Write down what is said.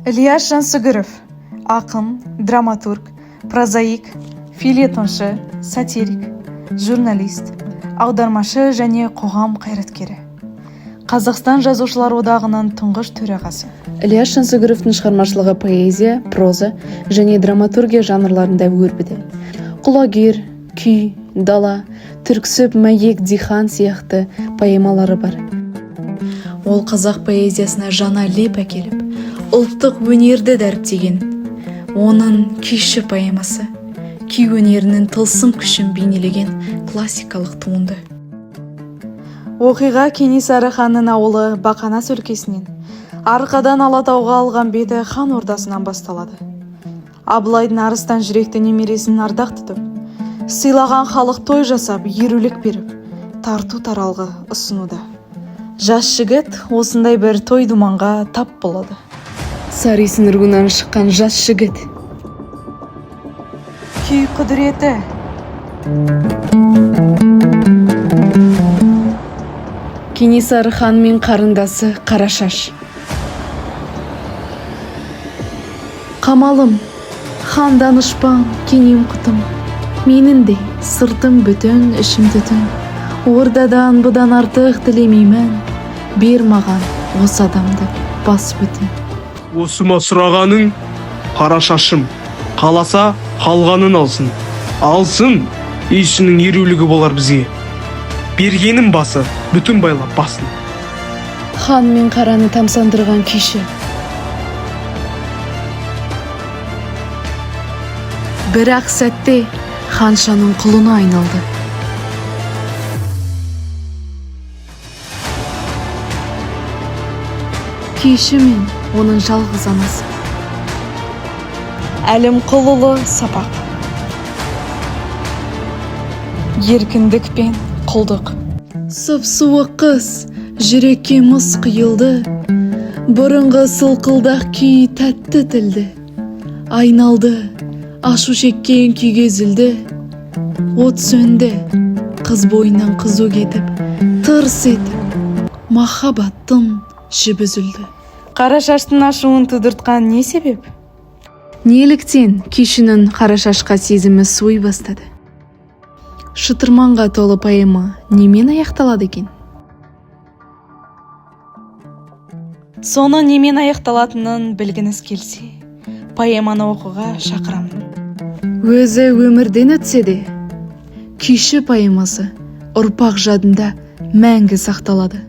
Ильяс Жансүгіров, ақын, драматург, прозаик, фельетоншы, сатирик, журналист, аудармашы және қоғам қайраткері. Қазақстан жазушылар одағының тұңғыш төрағасы. Ильяс Жансүгіровтің шығармашылығы поэзия, проза және драматургия жанрларында өрбіді. Құлагер, күй, дала, түрксіп, мәйек, дихан сияқты поэмалары бар. Ол қазақ поэзиясына жаңа леп әкеліп, ұлттық өнерді дәріптеген. Оның күйші поэмасы, күй өнерінің тылсым күшін бейнелеген классикалық туынды. Оқиға Кенесары ханның ауылы Бақанас өлкесінен, арқадан Алатауға алған беті хан ордасынан басталады. Абылайдың арыстан жүректі немересін ардақ тұтып, сыйлаған халық той жасап, ерулік беріп, тарту таралғы ұсынуда. Жас жігіт осындай бір той думанға тап болады. Сарисін руынан шыққан жас жігіт. Күй құдіреті. Кенесары хан мен қарындасы Қарашаш. Қамалым, хан данышпан, кенем құтым. Менің де сыртым бүтін, ішім түтін. Ордадан бұдан артық тілемеймін. Бер маған осы адамды бас бүтін. Осыма сұрағаның Қарашашым, қаласа қалғанын алсын. Алсын, үйсінің ерулігі болар бізге. Бергенім басы, бүтін байлап басын. Хан мен қараны тамсандырған күйші. Бірақ сәтте ханшаның құлына айналды. Күйші мен оның жалғыз анасы. Әлім құлылы сапақ. Еркіндік пен құлдық. Сұп-суық қыз жүрекке мұз құйылды. Бұрынғы сылқылдақ күй тәтті тілді. Айналды, ашу шеккен күйге үзілді. От сөнді, қыз бойынан қызу кетіп, тырс етіп, махаббаттың жібі үзілді. Қарашаштың ашуын тудыртқан не себеп? Неліктен күйшінің Қарашашқа сезімі суи бастады? Шытырманға толы поэма немен аяқталады екен? Соны немен аяқталатынын білгіңіз келсе, поэманы оқуға шақырамын. Өзі өмірден өтсе де, күйші поэмасы ұрпақ жадында мәңгі сақталады.